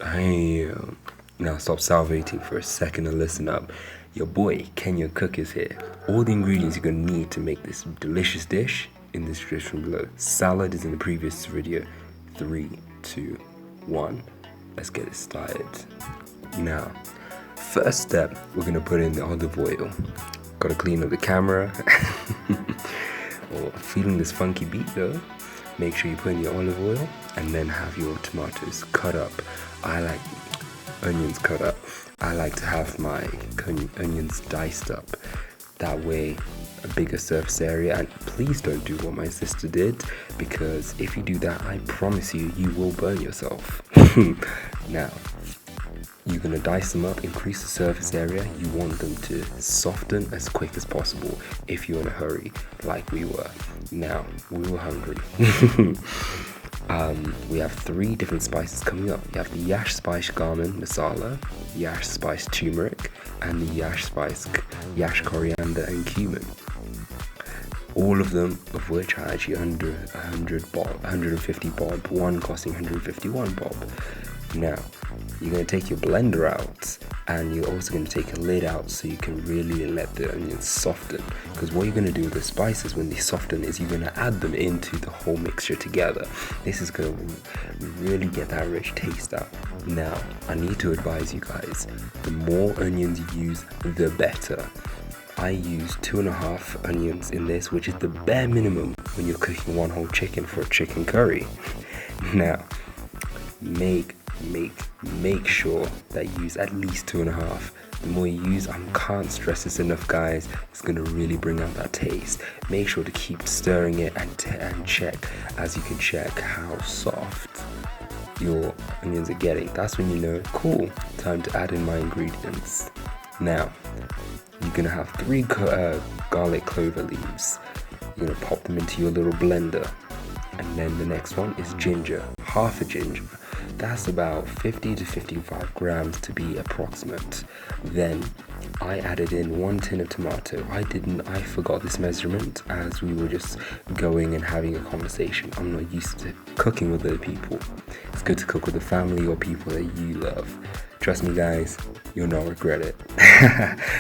Hey, now stop salivating for a second and listen up. Your boy, Kenyan Cook, is here. All the ingredients you're gonna need to make this delicious dish in the description below. Salad is in the previous video. 3, 2, 1. Let's get it started. Now, first step, we're gonna put in the olive oil. Gotta clean up the camera. Feeling this funky beat though? Make sure you put in your olive oil and then have your tomatoes cut up. I like onions cut up. I like to have my onions diced up. That way, a bigger surface area. And please don't do what my sister did, because if you do that, I promise you, you will burn yourself. Now, you're gonna dice them up, increase the surface area. You want them to soften as quick as possible if you're in a hurry, like we were. Now, we were hungry. We have 3 different spices coming up. You have the Yash spice garam masala, Yash spice turmeric, and the Yash coriander and cumin. All of them, of which are actually under 150 bob, one costing 151 bob. Now, you're going to take your blender out, and you're also going to take a lid out so you can really let the onions soften. Because what you're going to do with the spices when they soften is you're going to add them into the whole mixture together. This is going to really get that rich taste out. Now, I need to advise you guys, the more onions you use, the better. I use 2.5 onions in this, which is the bare minimum when you're cooking one whole chicken for a chicken curry. Now, make sure that you use at least 2.5. The more you use, I can't stress this enough, guys, it's going to really bring out that taste. Make sure to keep stirring it and check, as you can check how soft your onions are getting. That's when you know, cool, time to add in my ingredients. Now, you're going to have 3 garlic clover leaves. You're going to pop them into your little blender. And then the next one is ginger, half a ginger. That's about 50 to 55 grams to be approximate. Then I added in 1 tin of tomato. I forgot this measurement as we were just going and having a conversation. I'm not used to cooking with other people. It's good to cook with the family or people that you love. Trust me, guys, you'll not regret it.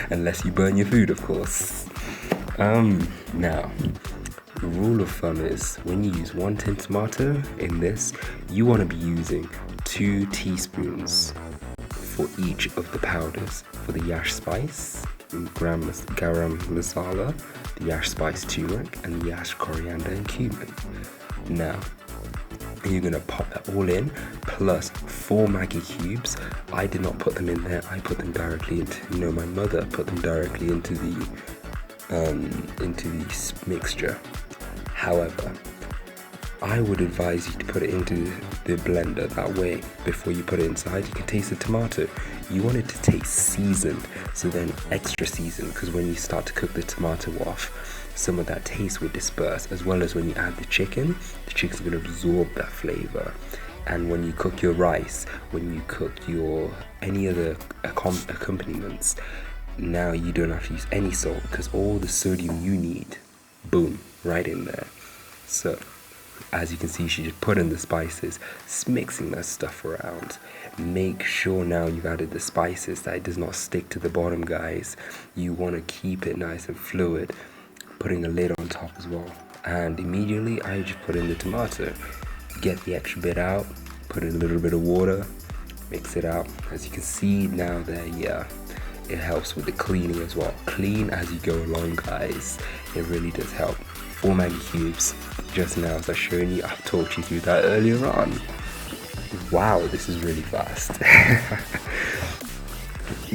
Unless you burn your food, of course. Now, the rule of thumb is when you use 1 tin tomato in this, you want to be using 2 teaspoons for each of the powders. For the Yash spice, garam masala, the Yash spice turmeric, and the Yash coriander and cumin. Now, you're going to pop that all in, plus 4 Maggie cubes. I did not put them in there, I put them directly into, my mother put them directly into the mixture. However, I would advise you to put it into the blender. That way, before you put it inside, you can taste the tomato. You want it to taste seasoned, so then extra seasoned, because when you start to cook the tomato off, some of that taste will disperse, as well as when you add the chicken's going to absorb that flavor. And when you cook your rice, when you cook your any other accompaniments, now you don't have to use any salt, because all the sodium you need, boom, right in there. So, as you can see, she just put in the spices, mixing that stuff around. Make sure now you've added the spices that it does not stick to the bottom, guys. You want to keep it nice and fluid, putting a lid on top as well. And immediately, I just put in the tomato. Get the extra bit out, put in a little bit of water, mix it out. As you can see now there, yeah, it helps with the cleaning as well. Clean as you go along, guys. It really does help. 4 Maggie cubes. Just now, as I've shown you, I've talked you through that earlier on. Wow, this is really fast.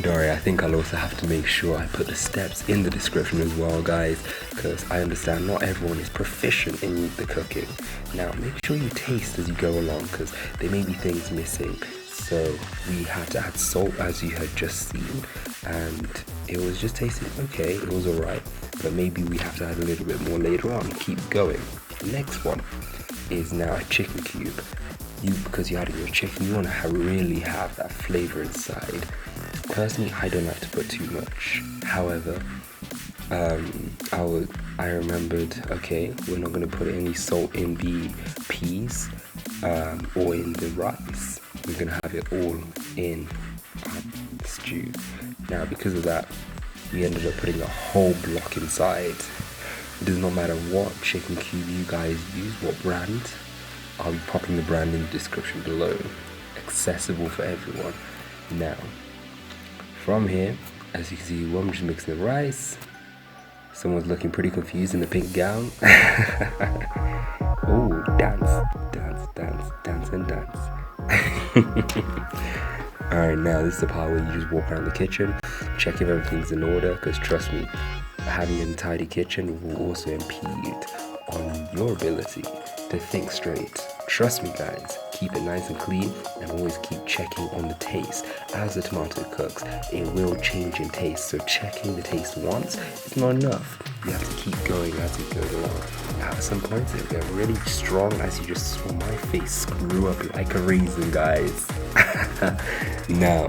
Don't worry, I think I'll also have to make sure I put the steps in the description as well, guys, because I understand not everyone is proficient in the cooking. Now, make sure you taste as you go along, because there may be things missing. So we had to add salt, as you had just seen, and it was just tasting okay, it was alright, but maybe we have to add a little bit more later on. Keep going. The next one is now a chicken cube. Because you added your chicken, you want to really have that flavor inside. Personally, I don't like to put too much. However, I remembered, okay, we're not going to put any salt in the peas or in the rice. we're gonna have it all in our stew. Now, because of that, we ended up putting a whole block inside. It does not matter what chicken cube you guys use, what brand. I'll be popping the brand in the description below. Accessible for everyone. Now, from here, as you can see, I'm just mixing the rice. Someone's looking pretty confused in the pink gown. Oh, dance, dance, dance, dance and dance. Alright, now this is the part where you just walk around the kitchen, check if everything's in order, because trust me, having an untidy kitchen will also impede on your ability to think straight. Trust me guys, keep it nice and clean and always keep checking on the taste. As the tomato cooks, it will change in taste, so checking the taste once is not enough. You have to keep going as it goes along. At some points it'll get really strong, as you just saw my face screw up like a raisin, guys. Now,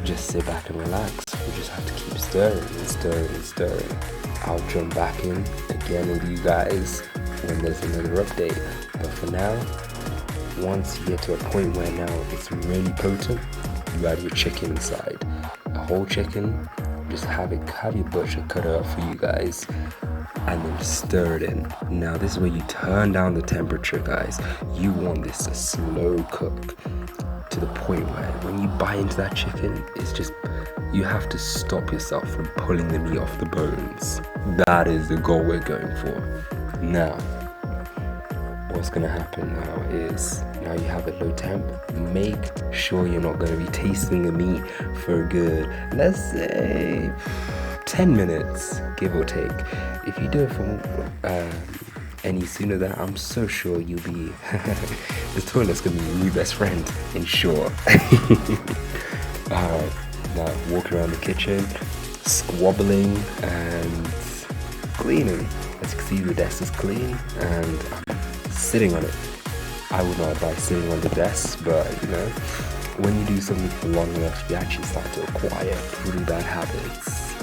just sit back and relax. We just have to keep stirring and stirring and stirring. I'll jump back in again with you guys when there's another update. But for now, once you get to a point where now it's really potent, you add your chicken inside. A whole chicken, just have your butcher cut it up for you guys, and then stir it in. Now this is where you turn down the temperature, guys. You want this to slow cook to the point where when you bite into that chicken, it's just, you have to stop yourself from pulling the meat off the bones. That is the goal we're going for. Now, what's gonna happen now is, now you have it low temp, make sure you're not gonna be tasting the meat for a good, let's say, 10 minutes, give or take. If you do it for any sooner than that, I'm so sure you'll be, the toilet's gonna be your new best friend, in short. Alright, now walk around the kitchen, squabbling and cleaning. As you can see, the desk is clean and I'm sitting on it. I would not advise sitting on the desk, but you know, when you do something for long enough, you actually start to acquire pretty bad habits.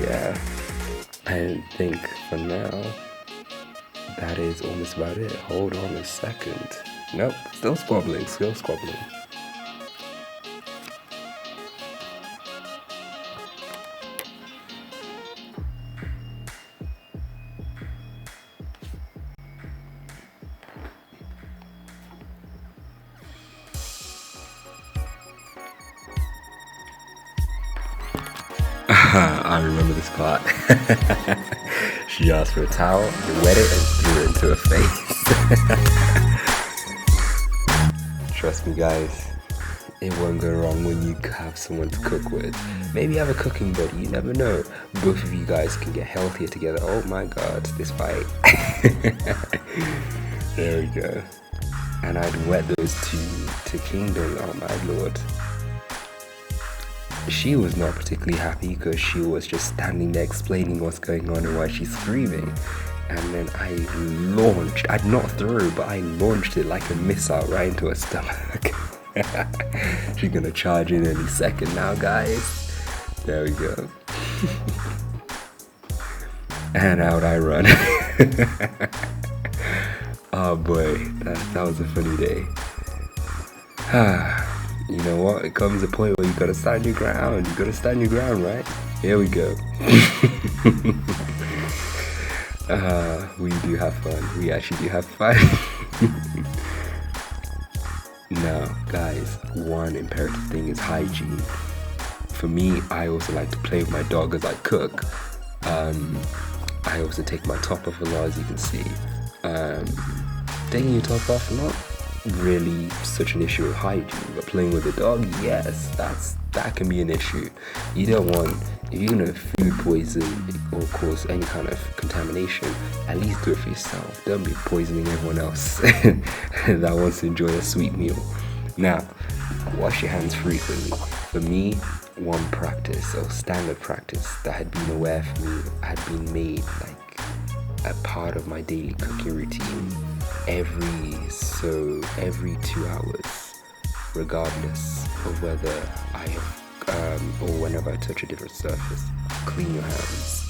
Yeah, I think for now, that is almost about it. Hold on a second. Nope, still squabbling, still squabbling. I remember this part. She asked for a towel, wet it, and threw it into her face. Trust me guys, it won't go wrong when you have someone to cook with. Maybe have a cooking buddy, you never know. Both of you guys can get healthier together. Oh my god, this fight. There we go. And I'd wet those two to kingdom, oh my lord. She was not particularly happy because she was just standing there explaining what's going on and why she's screaming. And then I'd not throw, but I launched it like a missile right into her stomach. She's gonna charge in any second now, guys. There we go. And out I run. Oh boy, that was a funny day. You know what? It comes a point where you gotta stand your ground. You gotta stand your ground, right? Here we go. We do have fun. We actually do have fun. Now, guys, one imperative thing is hygiene. For me, I also like to play with my dog as I cook. I also take my top off a lot, as you can see. Taking your top off, not really such an issue with hygiene, but playing with the dog, yes, that can be an issue. You don't want, if you're gonna food poison or cause any kind of contamination, at least do it for yourself. Don't be poisoning everyone else that wants to enjoy a sweet meal. Now, wash your hands frequently. For me, one practice or standard practice that had been aware for me had been made like a part of my daily cooking routine every 2 hours, regardless of whether I have or whenever I touch a different surface, clean your hands.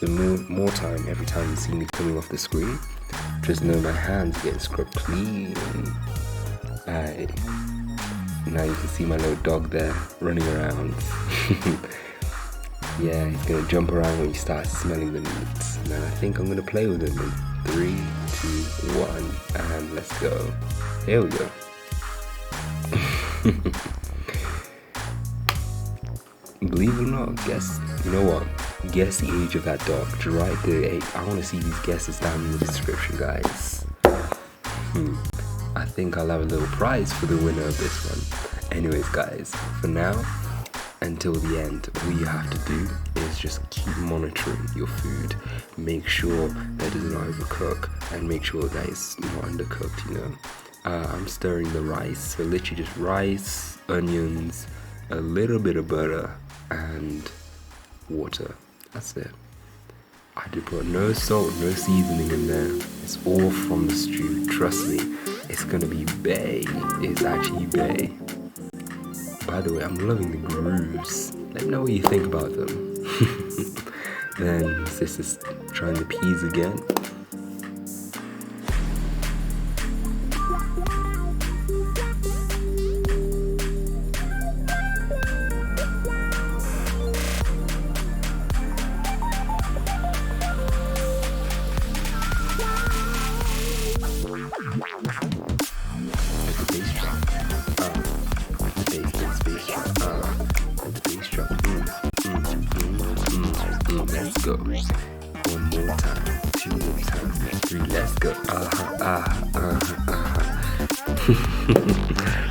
So more time every time you see me coming off the screen, just know my hands get scrubbed clean. Alright, now you can see my little dog there running around. Yeah, he's gonna jump around when you start smelling the meat. And then I think I'm gonna play with him in 3, 2, 1, and let's go. Here we go. Believe it or not, guess, you know what? Guess the age of that dog. Just write the age. I want to see these guesses down in the description, guys. I think I'll have a little prize for the winner of this one. Anyways, guys, for now, until the end, all you have to do is just keep monitoring your food. Make sure that it doesn't overcook, and make sure that it's not undercooked, you know. I'm stirring the rice, so literally just rice, onions, a little bit of butter, and water. That's it. I did put no salt, no seasoning in there. It's all from the stew. Trust me, it's gonna be bae. It's actually bae. By the way, I'm loving the grooves. Let me know what you think about them. Then sister's trying the peas again. Let's go. 1 more time, 2 more times, 3, let's go.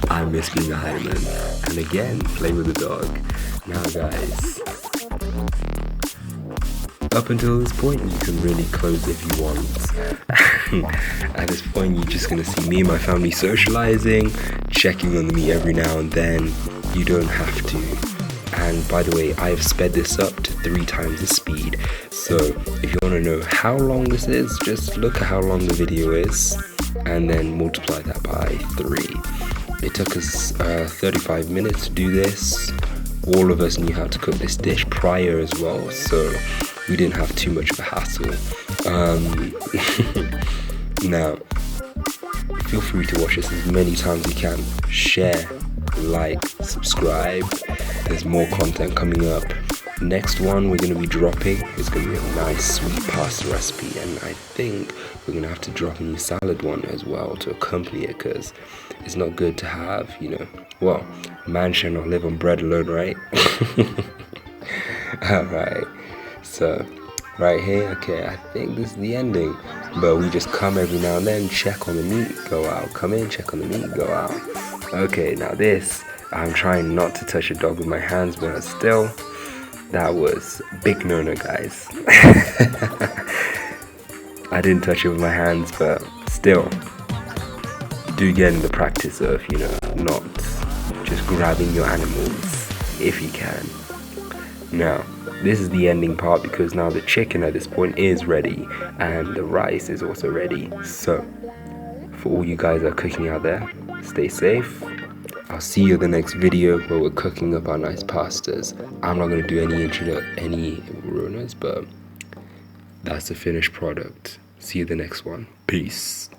I miss being a highman. And again, play with the dog. Now guys, up until this point, you can really close if you want. At this point, you're just gonna see me and my family socializing, checking on me every now and then. You don't have to. And by the way, I've sped this up to 3 times the speed. So if you want to know how long this is, just look at how long the video is and then multiply that by 3. It took us 35 minutes to do this. All of us knew how to cook this dish prior as well, so we didn't have too much of a hassle. Now, feel free to watch this as many times as you can. Share, like, subscribe. There's more content coming up. Next one we're going to be dropping is going to be a nice sweet pasta recipe, and I think we're going to have to drop in the salad one as well to accompany it, because it's not good to have, you know, well, man shall not live on bread alone, right? Alright, so right here, okay, I think this is the ending, but we just come every now and then, check on the meat, go out, come in, check on the meat, go out. Okay, now this, I'm trying not to touch a dog with my hands, but still, that was big no-no, guys. I didn't touch it with my hands, but still, do get in the practice of, you know, not just grabbing your animals if you can. Now, this is the ending part, because now the chicken at this point is ready and the rice is also ready. So, for all you guys that are cooking out there, stay safe. I'll see you in the next video where we're cooking up our nice pastas. I'm not going to do any runners, but that's the finished product. See you in the next one. Peace.